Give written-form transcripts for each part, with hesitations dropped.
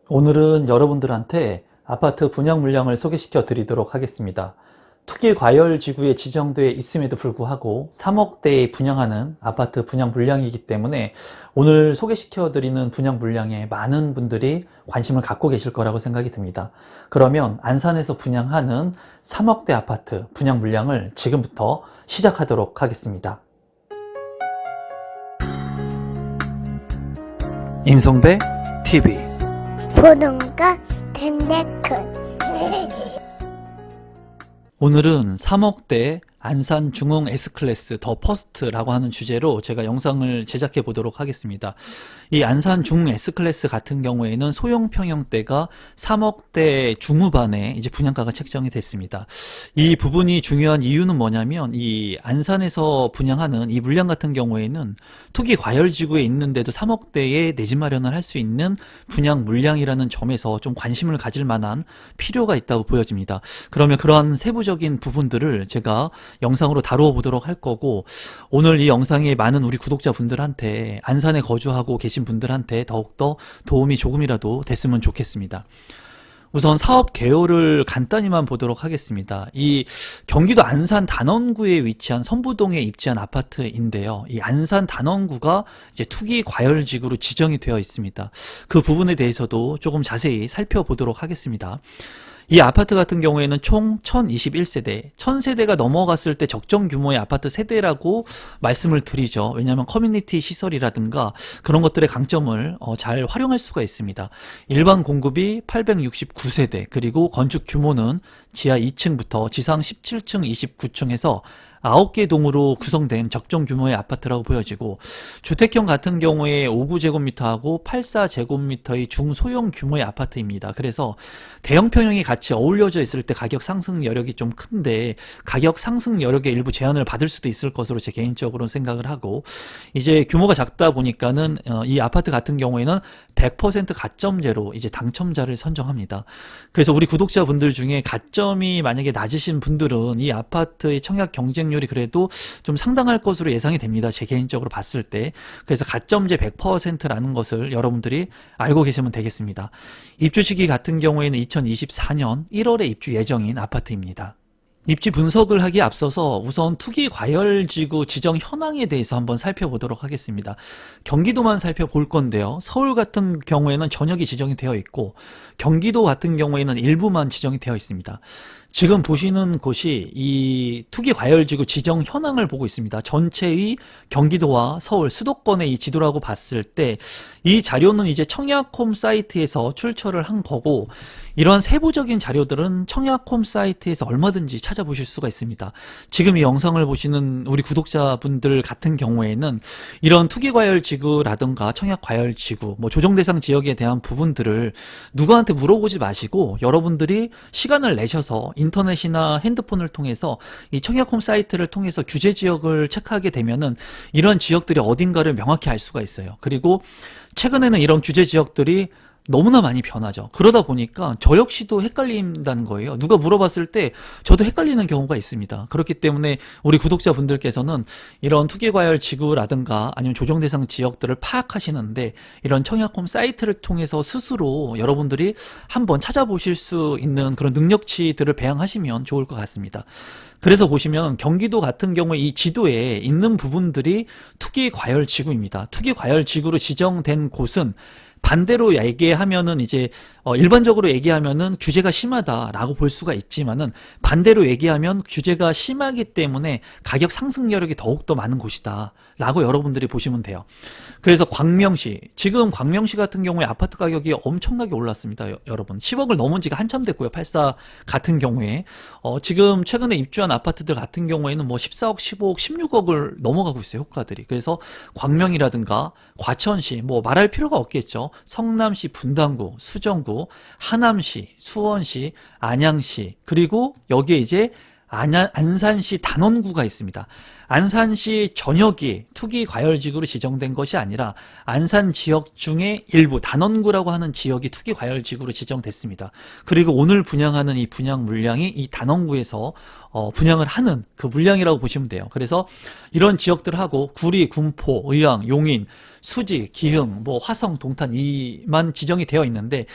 오늘은 여러분들한테 아파트 분양 물량을 소개시켜 드리도록 하겠습니다. 투기 과열 지구에 지정돼 있음에도 불구하고 3억대에 분양하는 아파트 분양 물량이기 때문에 오늘 소개시켜 드리는 분양 물량에 많은 분들이 관심을 갖고 계실 거라고 생각이 듭니다. 그러면 안산에서 분양하는 3억대 아파트 분양 물량을 지금부터 시작하도록 하겠습니다. 임성배 TV 보동과 덴데크 오늘은 3억대 안산 중흥 S클래스 더 퍼스트라고 하는 주제로 제가 영상을 제작해 보도록 하겠습니다. 이 안산 중흥 S클래스 같은 경우에는 소형 평형대가 3억대 중후반에 이제 분양가가 책정이 됐습니다. 이 부분이 중요한 이유는 뭐냐면 이 안산에서 분양하는 이 물량 같은 경우에는 투기 과열 지구에 있는데도 3억대에 내 집 마련을 할 수 있는 분양 물량이라는 점에서 좀 관심을 가질 만한 필요가 있다고 보여집니다. 그러면 그러한 세부적인 부분들을 제가 영상으로 다루어 보도록 할 거고, 오늘 이 영상에 많은 우리 구독자분들한테, 안산에 거주하고 계신 분들한테 더욱더 도움이 조금이라도 됐으면 좋겠습니다. 우선 사업 개요를 간단히만 보도록 하겠습니다. 이 경기도 안산 단원구에 위치한 선부동에 입지한 아파트인데요. 이 안산 단원구가 이제 투기 과열지구로 지정이 되어 있습니다. 그 부분에 대해서도 조금 자세히 살펴보도록 하겠습니다. 이 아파트 같은 경우에는 총 1021세대, 1000세대가 넘어갔을 때 적정 규모의 아파트 세대라고 말씀을 드리죠. 왜냐하면 커뮤니티 시설이라든가 그런 것들의 강점을 잘 활용할 수가 있습니다. 일반 공급이 869세대, 그리고 건축 규모는 지하 2층부터 지상 17층, 29층에서 9개 동으로 구성된 적정 규모의 아파트라고 보여지고, 주택형 같은 경우에 59제곱미터하고 84제곱미터의 중소형 규모의 아파트입니다. 그래서 대형 평형이 같이 어울려져 있을 때 가격 상승 여력이 좀 큰데, 가격 상승 여력에 일부 제한을 받을 수도 있을 것으로 제 개인적으로 생각을 하고, 이제 규모가 작다 보니까는 이 아파트 같은 경우에는 100% 가점제로 이제 당첨자를 선정합니다. 그래서 우리 구독자분들 중에 가점이 만약에 낮으신 분들은 이 아파트의 청약 경쟁률이 그래도 좀 상당할 것으로 예상이 됩니다. 제 개인적으로 봤을 때. 그래서 가점제 100%라는 것을 여러분들이 알고 계시면 되겠습니다. 입주 시기 같은 경우에는 2024년 1월에 입주 예정인 아파트입니다. 입지 분석을 하기에 앞서서 우선 투기 과열지구 지정 현황에 대해서 한번 살펴보도록 하겠습니다. 경기도만 살펴볼 건데요. 서울 같은 경우에는 전역이 지정이 되어 있고, 경기도 같은 경우에는 일부만 지정이 되어 있습니다. 지금 보시는 곳이 이 투기 과열지구 지정 현황을 보고 있습니다. 전체의 경기도와 서울 수도권의 이 지도라고 봤을 때 이 자료는 이제 청약홈 사이트에서 출처를 한 거고, 이러한 세부적인 자료들은 청약홈 사이트에서 얼마든지 찾아보실 수가 있습니다. 지금 이 영상을 보시는 우리 구독자분들 같은 경우에는 이런 투기과열지구라든가 청약과열지구, 조정대상 지역에 대한 부분들을 누구한테 물어보지 마시고 여러분들이 시간을 내셔서 인터넷이나 핸드폰을 통해서 이 청약홈 사이트를 통해서 규제 지역을 체크하게 되면은 이런 지역들이 어딘가를 명확히 알 수가 있어요. 그리고 최근에는 이런 규제 지역들이 너무나 많이 변하죠. 그러다 보니까 저 역시도 헷갈린다는 거예요. 누가 물어봤을 때 저도 헷갈리는 경우가 있습니다. 그렇기 때문에 우리 구독자분들께서는 이런 투기과열 지구라든가 아니면 조정대상 지역들을 파악하시는데 이런 청약홈 사이트를 통해서 스스로 여러분들이 한번 찾아보실 수 있는 그런 능력치들을 배양하시면 좋을 것 같습니다. 그래서 보시면 경기도 같은 경우에 이 지도에 있는 부분들이 투기과열 지구입니다. 투기과열 지구로 지정된 곳은 반대로 얘기하면은 이제 일반적으로 얘기하면은 규제가 심하다라고 볼 수가 있지만은, 반대로 얘기하면 규제가 심하기 때문에 가격 상승 여력이 더욱더 많은 곳이다라고 여러분들이 보시면 돼요. 그래서 광명시, 지금 광명시 같은 경우에 아파트 가격이 엄청나게 올랐습니다. 여러분 10억을 넘은 지가 한참 됐고요. 84 같은 경우에 지금 최근에 입주한 아파트들 같은 경우에는 14억, 15억, 16억을 넘어가고 있어요, 호가들이. 그래서 광명이라든가 과천시, 말할 필요가 없겠죠. 성남시, 분당구, 수정구, 하남시, 수원시, 안양시, 그리고 여기에 이제 안산시 단원구가 있습니다. 안산시 전역이 투기과열지구로 지정된 것이 아니라 안산 지역 중에 일부 단원구라고 하는 지역이 투기과열지구로 지정됐습니다. 그리고 오늘 분양하는 이 분양 물량이 이 단원구에서 분양을 하는 그 물량이라고 보시면 돼요. 그래서 이런 지역들하고 구리, 군포, 의왕, 용인, 수지, 기흥, 화성, 동탄 이만 지정이 되어 있는데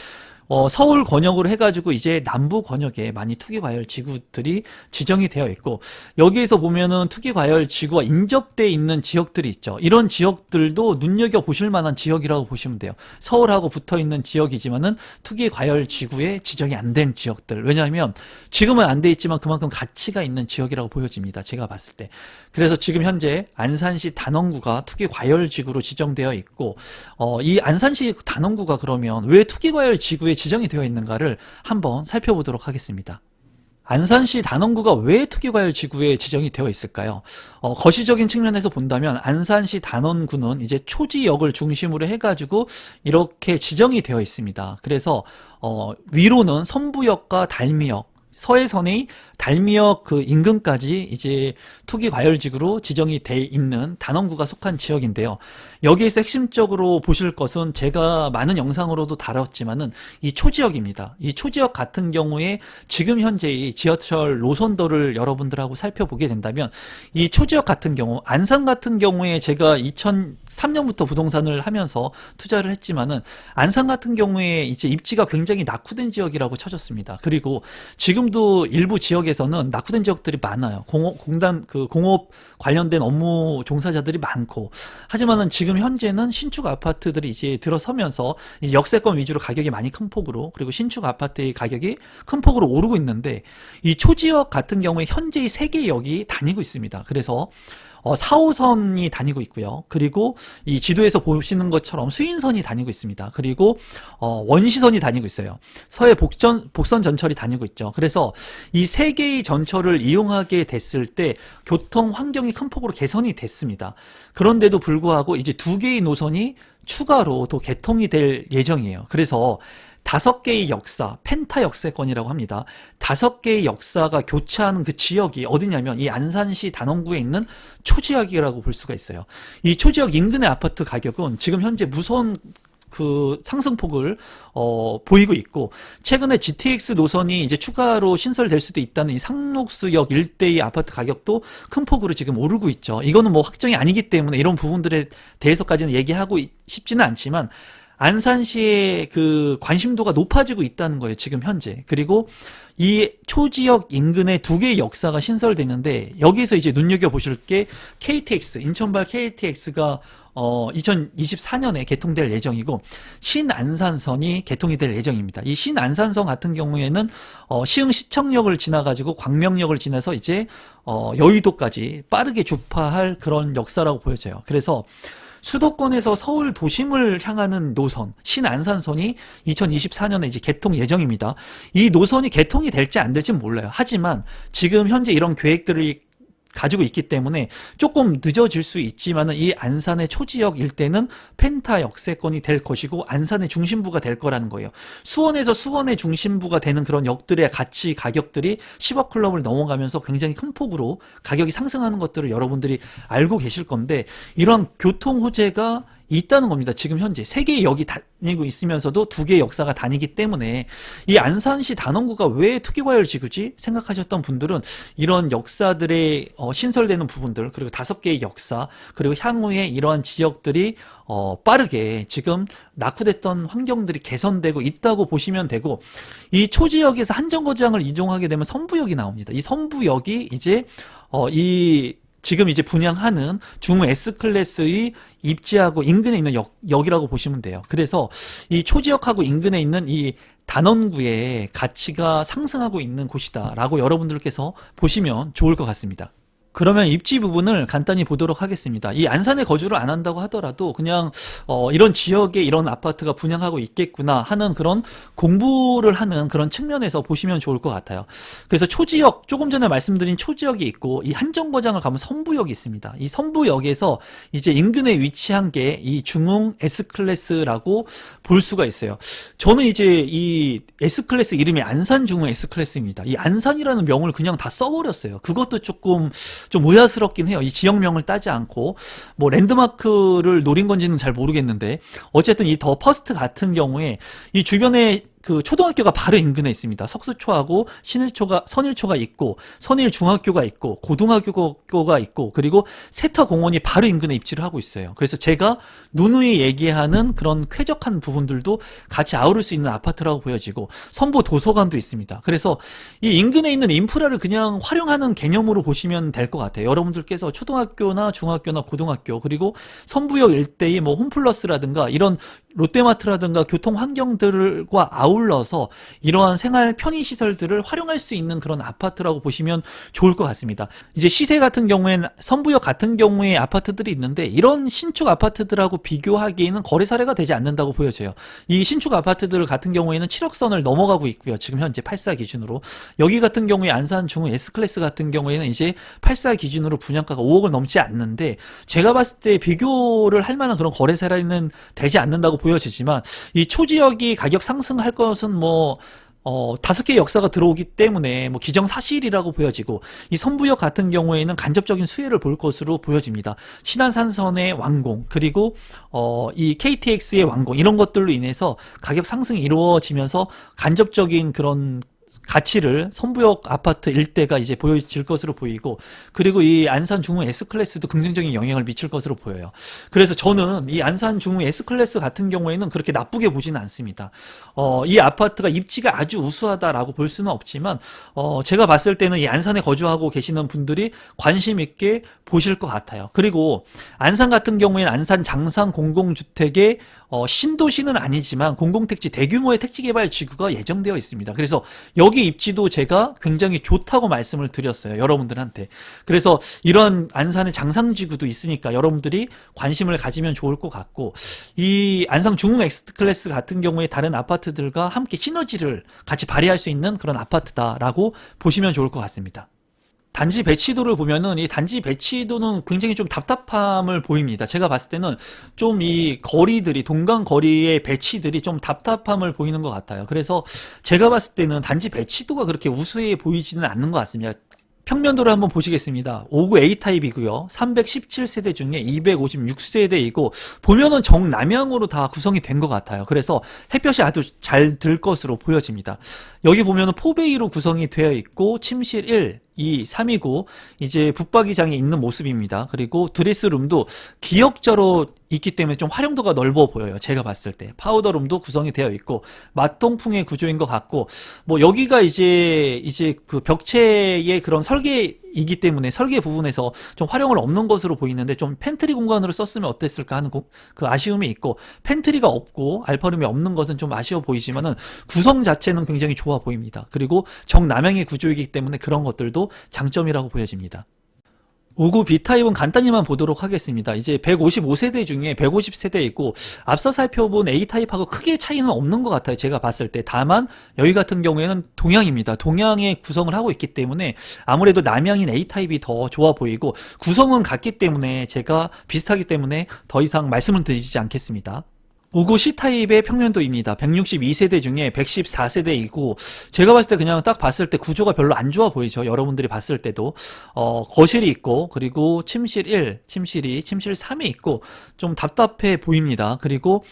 서울 권역으로 해가지고 이제 남부 권역에 많이 투기과열 지구들이 지정이 되어 있고, 여기에서 보면은 투기과열 지구와 인접돼 있는 지역들이 있죠. 이런 지역들도 눈여겨보실 만한 지역이라고 보시면 돼요. 서울하고 붙어 있는 지역이지만은 투기과열 지구에 지정이 안 된 지역들. 왜냐하면 지금은 안 돼 있지만 그만큼 가치가 있는 지역이라고 보여집니다. 제가 봤을 때. 그래서 지금 현재 안산시 단원구가 투기과열 지구로 지정되어 있고, 이 안산시 단원구가 그러면 왜 투기과열 지구에 지정이 되어 있는가를 한번 살펴보도록 하겠습니다. 안산시 단원구가 왜 투기과열 지구에 지정이 되어 있을까요? 거시적인 측면에서 본다면 안산시 단원구는 이제 초지역을 중심으로 해가지고 이렇게 지정이 되어 있습니다. 그래서 위로는 선부역과 달미역, 서해선의 달미역 그 인근까지 이제 투기과열지구로 지정이 돼 있는 단원구가 속한 지역인데요. 여기에서 핵심적으로 보실 것은 제가 많은 영상으로도 다뤘지만은 이 초지역입니다. 이 초지역 같은 경우에 지금 현재 이 지하철 노선도를 여러분들하고 살펴보게 된다면 이 초지역 같은 경우, 안산 같은 경우에 제가 2003년부터 부동산을 하면서 투자를 했지만은 안산 같은 경우에 이제 입지가 굉장히 낙후된 지역이라고 쳐졌습니다. 그리고 지금도 일부 지역에서는 낙후된 지역들이 많아요. 공업 관련된 업무 종사자들이 많고, 하지만은 지금 현재는 신축 아파트들이 이제 들어서면서 역세권 위주로 가격이 많이 큰 폭으로, 그리고 신축 아파트의 가격이 큰 폭으로 오르고 있는데, 이 초지역 같은 경우에 현재 이 3개 역이 다니고 있습니다. 그래서 4호선이 다니고 있고요. 그리고 이 지도에서 보시는 것처럼 수인선이 다니고 있습니다. 그리고 원시선이 다니고 있어요. 서해 복선 전철이 다니고 있죠. 그래서 이 3개의 전철을 이용하게 됐을 때 교통 환경이 큰 폭으로 개선이 됐습니다. 그런데도 불구하고 이제 2개의 노선이 추가로 또 개통이 될 예정이에요. 그래서 5개의 역사, 펜타 역세권이라고 합니다. 5개의 역사가 교차하는 그 지역이 어디냐면 이 안산시 단원구에 있는 초지역이라고 볼 수가 있어요. 이 초지역 인근의 아파트 가격은 지금 현재 무서운 그 상승폭을 보이고 있고, 최근에 GTX 노선이 이제 추가로 신설될 수도 있다는 이 상록수역 일대의 아파트 가격도 큰 폭으로 지금 오르고 있죠. 이거는 확정이 아니기 때문에 이런 부분들에 대해서까지는 얘기하고 싶지는 않지만 안산시의 그 관심도가 높아지고 있다는 거예요, 지금 현재. 그리고 이 초지역 인근에 2개의 역사가 신설되는데, 여기서 이제 눈여겨보실 게 KTX, 인천발 KTX가 2024년에 개통될 예정이고, 신안산선이 개통이 될 예정입니다. 이 신안산선 같은 경우에는 시흥 시청역을 지나가지고 광명역을 지나서 이제 여의도까지 빠르게 주파할 그런 역사라고 보여져요. 그래서 수도권에서 서울 도심을 향하는 노선, 신안산선이 2024년에 이제 개통 예정입니다. 이 노선이 개통이 될지 안 될지는 몰라요. 하지만 지금 현재 이런 계획들을 가지고 있기 때문에 조금 늦어질 수 있지만은 이 안산의 초지역 일대는 펜타 역세권이 될 것이고 안산의 중심부가 될 거라는 거예요. 수원에서 수원의 중심부가 되는 그런 역들의 가치 가격들이 10억 클럽을 넘어가면서 굉장히 큰 폭으로 가격이 상승하는 것들을 여러분들이 알고 계실 건데, 이런 교통 호재가 있다는 겁니다. 지금 현재 3개의 역이 다니고 있으면서도 2개의 역사가 다니기 때문에 이 안산시 단원구가 왜 투기과열 지구지 생각하셨던 분들은 이런 역사들의 신설되는 부분들, 그리고 5개의 역사, 그리고 향후에 이러한 지역들이 빠르게 지금 낙후됐던 환경들이 개선되고 있다고 보시면 되고, 이 초지역에서 한정거장을 이동하게 되면 선부역이 나옵니다. 이 선부역이 이제 지금 이제 분양하는 중흥 S클래스의 입지하고 인근에 있는 역이라고 보시면 돼요. 그래서 이 초지역하고 인근에 있는 이 단원구의 가치가 상승하고 있는 곳이다라고 여러분들께서 보시면 좋을 것 같습니다. 그러면 입지 부분을 간단히 보도록 하겠습니다. 이 안산에 거주를 안 한다고 하더라도 그냥 이런 지역에 이런 아파트가 분양하고 있겠구나 하는 그런 공부를 하는 그런 측면에서 보시면 좋을 것 같아요. 그래서 초지역, 조금 전에 말씀드린 초지역이 있고 이 한정거장을 가면 선부역이 있습니다. 이 선부역에서 이제 인근에 위치한 게 이 중흥 S클래스라고 볼 수가 있어요. 저는 이제 이 S클래스 이름이 안산 중흥 S클래스입니다. 이 안산이라는 명을 그냥 다 써버렸어요. 그것도 조금 좀 의아스럽긴 해요. 이 지역명을 따지 않고 뭐 랜드마크를 노린 건지는 잘 모르겠는데 어쨌든 이 더 퍼스트 같은 경우에 이 주변에 그 초등학교가 바로 인근에 있습니다. 석수초하고 선일초가 있고 선일중학교가 있고 고등학교가 있고 그리고 세터공원이 바로 인근에 입지를 하고 있어요. 그래서 제가 누누이 얘기하는 그런 쾌적한 부분들도 같이 아우를 수 있는 아파트라고 보여지고 선부 도서관도 있습니다. 그래서 이 인근에 있는 인프라를 그냥 활용하는 개념으로 보시면 될 것 같아요. 여러분들께서 초등학교나 중학교나 고등학교 그리고 선부역 일대의 뭐 홈플러스라든가 이런 롯데마트라든가 교통 환경들과 아울러서 이러한 생활 편의시설들을 활용할 수 있는 그런 아파트라고 보시면 좋을 것 같습니다. 이제 시세 같은 경우에는 선부역 같은 경우에 아파트들이 있는데 이런 신축 아파트들하고 비교하기에는 거래 사례가 되지 않는다고 보여져요. 이 신축 아파트들 같은 경우에는 7억 선을 넘어가고 있고요. 지금 현재 84 기준으로. 여기 같은 경우에 안산 중흥 S클래스 같은 경우에는 이제 84 기준으로 분양가가 5억을 넘지 않는데 제가 봤을 때 비교를 할 만한 그런 거래 사례는 되지 않는다고 보여지지만 이 초지역이 가격 상승할 것은 뭐 5개의 역사가 들어오기 때문에 뭐 기정사실이라고 보여지고 이 선부역 같은 경우에는 간접적인 수혜를 볼 것으로 보여집니다. 신안산선의 완공 그리고 이 KTX의 완공 이런 것들로 인해서 가격 상승이 이루어지면서 간접적인 그런 가치를 선부역 아파트 일대가 이제 보여질 것으로 보이고 그리고 이 안산 중흥 S클래스도 긍정적인 영향을 미칠 것으로 보여요. 그래서 저는 이 안산 중흥 S클래스 같은 경우에는 그렇게 나쁘게 보지는 않습니다. 이 아파트가 입지가 아주 우수하다라고 볼 수는 없지만 제가 봤을 때는 이 안산에 거주하고 계시는 분들이 관심 있게 보실 것 같아요. 그리고 안산 같은 경우에는 안산 장상 공공주택의 신도시는 아니지만 공공택지 대규모의 택지개발 지구가 예정되어 있습니다. 그래서 여기 입지도 제가 굉장히 좋다고 말씀을 드렸어요. 여러분들한테. 그래서 이런 안산의 장상지구도 있으니까 여러분들이 관심을 가지면 좋을 것 같고 이 안산 중흥 X클래스 같은 경우에 다른 아파트들과 함께 시너지를 같이 발휘할 수 있는 그런 아파트다라고 보시면 좋을 것 같습니다. 단지 배치도를 보면은 이 단지 배치도는 굉장히 좀 답답함을 보입니다. 제가 봤을 때는 좀 이 거리들이 동강 거리의 배치들이 좀 답답함을 보이는 것 같아요. 그래서 제가 봤을 때는 단지 배치도가 그렇게 우수해 보이지는 않는 것 같습니다. 평면도를 한번 보시겠습니다. 59 A타입이고요. 317세대 중에 256세대이고 보면은 정남향으로 다 구성이 된 것 같아요. 그래서 햇볕이 아주 잘 들 것으로 보여집니다. 여기 보면은 포베이로 구성이 되어 있고 침실 1, 2, 3이고 이제 붙박이장이 있는 모습입니다. 그리고 드레스룸도 기역자로 있기 때문에 좀 활용도가 넓어 보여요. 제가 봤을 때 파우더룸도 구성이 되어 있고 맛동풍의 구조인 것 같고 뭐 여기가 이제 그 벽체의 그런 설계이기 때문에 설계 부분에서 좀 활용을 없는 것으로 보이는데 좀 팬트리 공간으로 썼으면 어땠을까 하는 그 아쉬움이 있고 팬트리가 없고 알파룸이 없는 것은 좀 아쉬워 보이지만은 구성 자체는 굉장히 좋아 보입니다. 그리고 정남향의 구조이기 때문에 그런 것들도 장점이라고 보여집니다. 59 B타입은 간단히만 보도록 하겠습니다. 이제 155세대 중에 150세대 있고 앞서 살펴본 A타입하고 크게 차이는 없는 것 같아요. 제가 봤을 때. 다만 여기 같은 경우에는 동향입니다. 동향의 구성을 하고 있기 때문에 아무래도 남향인 A타입이 더 좋아 보이고 구성은 같기 때문에 제가 비슷하기 때문에 더 이상 말씀을 드리지 않겠습니다. 59 C타입의 평면도입니다. 162세대 중에 114세대이고 제가 봤을 때 그냥 딱 봤을 때 구조가 별로 안 좋아 보이죠. 여러분들이 봤을 때도 거실이 있고 그리고 침실 1, 침실 2, 침실 3이 있고 좀 답답해 보입니다. 그리고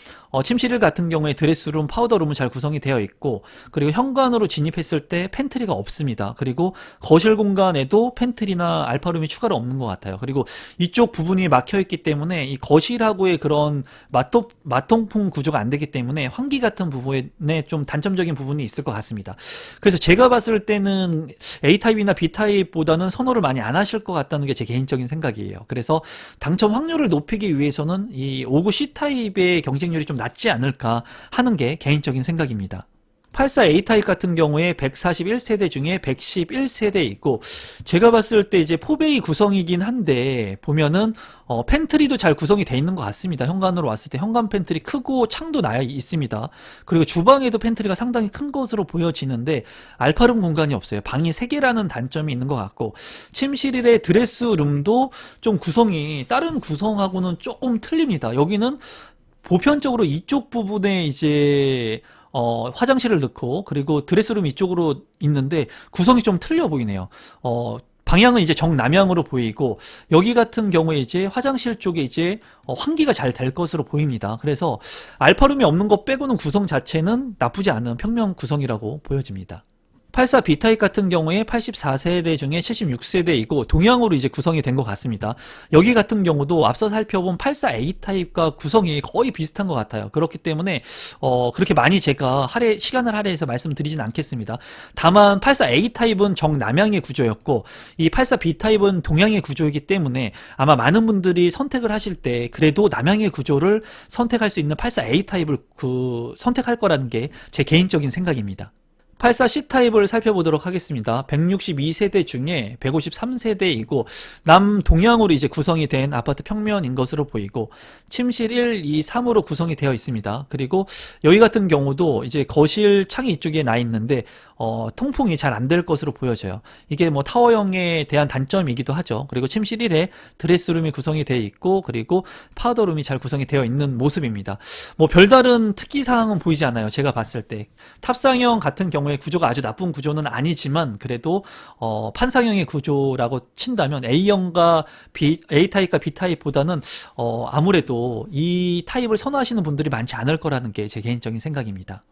침실 1 같은 경우에 드레스룸, 파우더룸은 잘 구성이 되어 있고 그리고 현관으로 진입했을 때 팬트리가 없습니다. 그리고 거실 공간에도 팬트리나 알파룸이 추가로 없는 것 같아요. 그리고 이쪽 부분이 막혀 있기 때문에 이 거실하고의 그런 맞동풍 구조가 안 되기 때문에 환기 같은 부분에 좀 단점적인 부분이 있을 것 같습니다. 그래서 제가 봤을 때는 A타입이나 B타입보다는 선호를 많이 안 하실 것 같다는 게 제 개인적인 생각이에요. 그래서 당첨 확률을 높이기 위해서는 이 59 C타입의 경쟁률이 좀 낮지 않을까 하는 게 개인적인 생각입니다. 84A 타입 같은 경우에 141세대 중에 111세대 있고, 제가 봤을 때 이제 포베이 구성이긴 한데 보면은 팬트리도 잘 구성이 돼 있는 것 같습니다. 현관으로 왔을 때 현관 팬트리 크고 창도 나 있습니다. 그리고 주방에도 팬트리가 상당히 큰 것으로 보여지는데 알파룸 공간이 없어요. 방이 3개라는 단점이 있는 것 같고, 침실의 드레스룸도 좀 구성이 다른 구성하고는 조금 틀립니다. 여기는 보편적으로 이쪽 부분에 이제 화장실을 넣고, 그리고 드레스룸 이쪽으로 있는데 구성이 좀 틀려 보이네요. 방향은 이제 정남향으로 보이고, 여기 같은 경우에 이제 화장실 쪽에 이제 환기가 잘 될 것으로 보입니다. 그래서 알파룸이 없는 것 빼고는 구성 자체는 나쁘지 않은 평면 구성이라고 보여집니다. 84B 타입 같은 경우에 84세대 중에 76세대이고 동향으로 이제 구성이 된 것 같습니다. 여기 같은 경우도 앞서 살펴본 84A 타입과 구성이 거의 비슷한 것 같아요. 그렇기 때문에 그렇게 많이 제가 시간을 할애해서 말씀드리진 않겠습니다. 다만 84A 타입은 정남향의 구조였고, 이 84B 타입은 동향의 구조이기 때문에 아마 많은 분들이 선택을 하실 때 그래도 남향의 구조를 선택할 수 있는 84A 타입을 선택할 거라는 게 제 개인적인 생각입니다. 84C 타입을 살펴보도록 하겠습니다. 162세대 중에 153세대이고 남동향으로 이제 구성이 된 아파트 평면인 것으로 보이고, 침실 1, 2, 3으로 구성이 되어 있습니다. 그리고 여기 같은 경우도 이제 거실 창이 이쪽에 나 있는데 통풍이 잘 안 될 것으로 보여져요. 이게 뭐 타워형에 대한 단점이기도 하죠. 그리고 침실 1에 드레스룸이 구성이 되어 있고, 그리고 파우더룸이 잘 구성이 되어 있는 모습입니다. 뭐 별다른 특이사항은 보이지 않아요. 제가 봤을 때 탑상형 같은 경우에 구조가 아주 나쁜 구조는 아니지만, 그래도 판상형의 구조라고 친다면 A형과 A타입과 B타입보다는 아무래도 이 타입을 선호하시는 분들이 많지 않을 거라는 게 제 개인적인 생각입니다.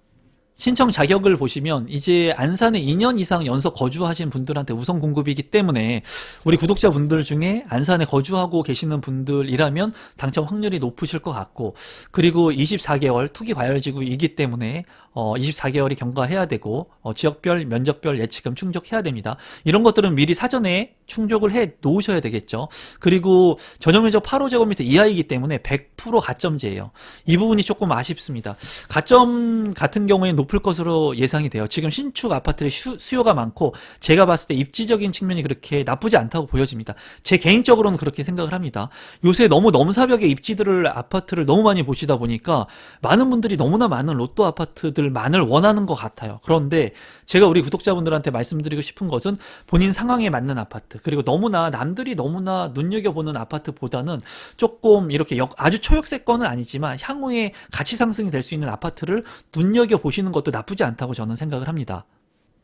신청 자격을 보시면 이제 안산에 2년 이상 연속 거주하신 분들한테 우선 공급이기 때문에 우리 구독자분들 중에 안산에 거주하고 계시는 분들이라면 당첨 확률이 높으실 것 같고, 그리고 24개월 투기 과열지구이기 때문에 24개월이 경과해야 되고, 지역별 면적별 예치금 충족해야 됩니다. 이런 것들은 미리 사전에 충족을 해 놓으셔야 되겠죠. 그리고 전용면적 8호제곱미터 이하이기 때문에 100% 가점제예요. 이 부분이 조금 아쉽습니다. 가점 같은 경우에는 높을 것으로 예상이 돼요. 지금 신축 아파트의 수요가 많고, 제가 봤을 때 입지적인 측면이 그렇게 나쁘지 않다고 보여집니다. 제 개인적으로는 그렇게 생각을 합니다. 요새 너무 넘사벽에 아파트를 너무 많이 보시다 보니까 많은 분들이 너무나 많은 로또 아파트들만을 원하는 것 같아요. 그런데 제가 우리 구독자분들한테 말씀드리고 싶은 것은 본인 상황에 맞는 아파트, 그리고 남들이 너무나 눈여겨보는 아파트보다는 조금 이렇게 아주 초역세권은 아니지만 향후에 가치 상승이 될 수 있는 아파트를 눈여겨보시는 것도 나쁘지 않다고 저는 생각을 합니다.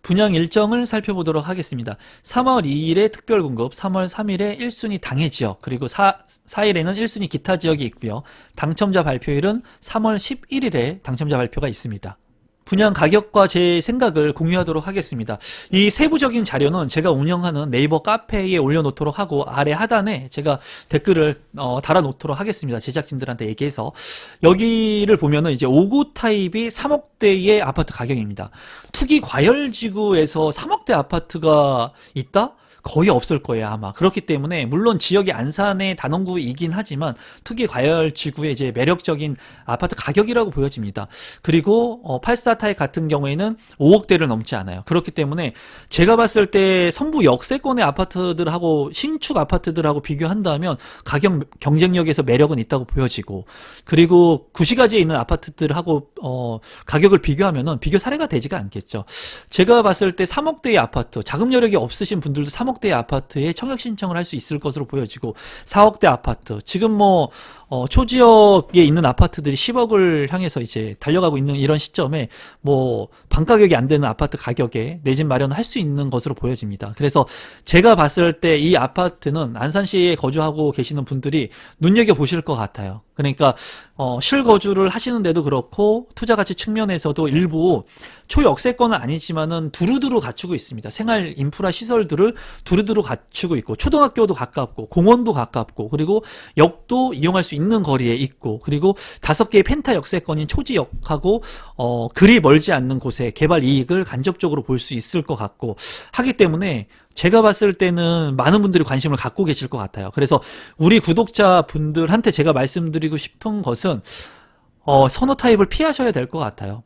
분양 일정을 살펴보도록 하겠습니다. 3월 2일에 특별공급, 3월 3일에 1순위 당해 지역, 그리고 4일에는 1순위 기타 지역이 있고요. 당첨자 발표일은 3월 11일에 당첨자 발표가 있습니다. 분양 가격과 제 생각을 공유하도록 하겠습니다. 이 세부적인 자료는 제가 운영하는 네이버 카페에 올려놓도록 하고, 아래 하단에 제가 댓글을 달아놓도록 하겠습니다. 제작진들한테 얘기해서. 여기를 보면은 이제 5구 타입이 3억대의 아파트 가격입니다. 투기 과열지구에서 3억대 아파트가 있다? 거의 없을 거예요, 아마. 그렇기 때문에 물론 지역이 안산의 단원구이긴 하지만 투기 과열 지구의 이제 매력적인 아파트 가격이라고 보여집니다. 그리고 84 타입 같은 경우에는 5억대를 넘지 않아요. 그렇기 때문에 제가 봤을 때 선부 역세권의 아파트들하고 신축 아파트들하고 비교한다면 가격 경쟁력에서 매력은 있다고 보여지고, 그리고 구시가지에 있는 아파트들하고 가격을 비교하면은 비교 사례가 되지가 않겠죠. 제가 봤을 때 3억대의 아파트, 자금 여력이 없으신 분들도 3억대 아파트에 청약 신청을 할 수 있을 것으로 보여지고, 4억대 아파트, 지금 초지역에 있는 아파트들이 10억을 향해서 이제 달려가고 있는 이런 시점에 방 가격이 안 되는 아파트 가격에 내 집 마련을 할 수 있는 것으로 보여집니다. 그래서 제가 봤을 때 이 아파트는 안산시에 거주하고 계시는 분들이 눈여겨보실 것 같아요. 그러니까 실거주를 하시는데도 그렇고 투자 가치 측면에서도 일부 초역세권은 아니지만은 두루두루 갖추고 있습니다. 생활 인프라 시설들을 두루두루 갖추고 있고, 초등학교도 가깝고 공원도 가깝고, 그리고 역도 이용할 수 있는 거리에 있고, 그리고 5개의 펜타 역세권인 초지역하고 그리 멀지 않는 곳에 개발 이익을 간접적으로 볼 수 있을 것 같고 하기 때문에 제가 봤을 때는 많은 분들이 관심을 갖고 계실 것 같아요. 그래서 우리 구독자분들한테 제가 말씀드리고 싶은 것은 선호 타입을 피하셔야 될 것 같아요.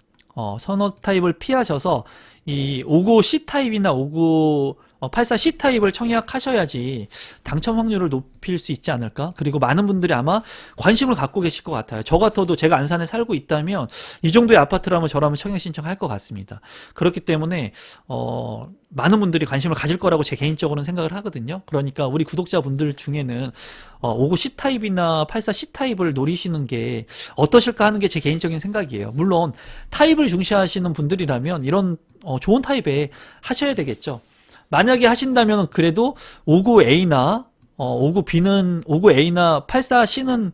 서너 타입을 피하셔서 이 59C 타입이나 84C 타입을 청약하셔야지 당첨 확률을 높일 수 있지 않을까? 그리고 많은 분들이 아마 관심을 갖고 계실 것 같아요. 저 같아도 제가 안산에 살고 있다면 이 정도의 아파트라면 저라면 청약 신청할 것 같습니다. 그렇기 때문에 많은 분들이 관심을 가질 거라고 제 개인적으로는 생각을 하거든요. 그러니까 우리 구독자분들 중에는 59C 타입이나 84C 타입을 노리시는 게 어떠실까 하는 게 제 개인적인 생각이에요. 물론 타입을 중시하시는 분들이라면 이런 좋은 타입에 하셔야 되겠죠. 만약에 하신다면 그래도 59A나 59A나 84C는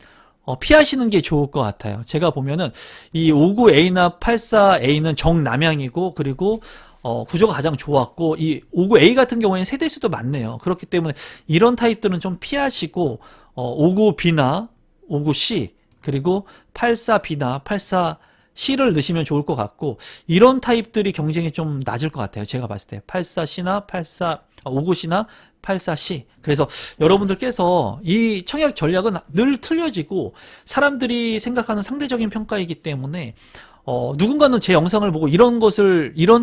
피하시는 게 좋을 것 같아요. 제가 보면은 이 59A나 84A는 정남향이고, 그리고 구조가 가장 좋았고, 이 59A 같은 경우에는 세대수도 많네요. 그렇기 때문에 이런 타입들은 좀 피하시고 59B나 59C 그리고 84B나 84C를 넣으시면 좋을 것 같고, 이런 타입들이 경쟁이 좀 낮을 것 같아요. 제가 봤을 때 84C나 59C나 84C. 그래서 여러분들께서 이 청약 전략은 늘 틀려지고 사람들이 생각하는 상대적인 평가이기 때문에 누군가는 제 영상을 보고 이런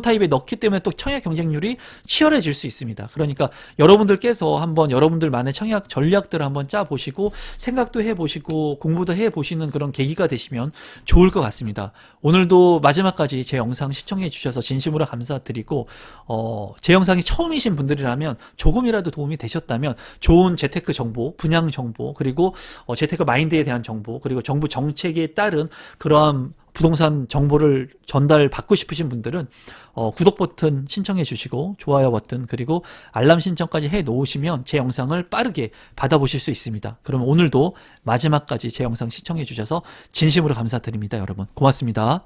타입에 넣기 때문에 또 청약 경쟁률이 치열해질 수 있습니다. 그러니까 여러분들께서 한번 여러분들만의 청약 전략들을 한번 짜보시고 생각도 해보시고 공부도 해보시는 그런 계기가 되시면 좋을 것 같습니다. 오늘도 마지막까지 제 영상 시청해 주셔서 진심으로 감사드리고, 제 영상이 처음이신 분들이라면 조금이라도 도움이 되셨다면 좋은 재테크 정보, 분양 정보, 그리고 재테크 마인드에 대한 정보, 그리고 정부 정책에 따른 그러한 부동산 정보를 전달받고 싶으신 분들은 구독 버튼 신청해 주시고 좋아요 버튼 그리고 알람 신청까지 해 놓으시면 제 영상을 빠르게 받아보실 수 있습니다. 그럼 오늘도 마지막까지 제 영상 시청해 주셔서 진심으로 감사드립니다. 여러분 고맙습니다.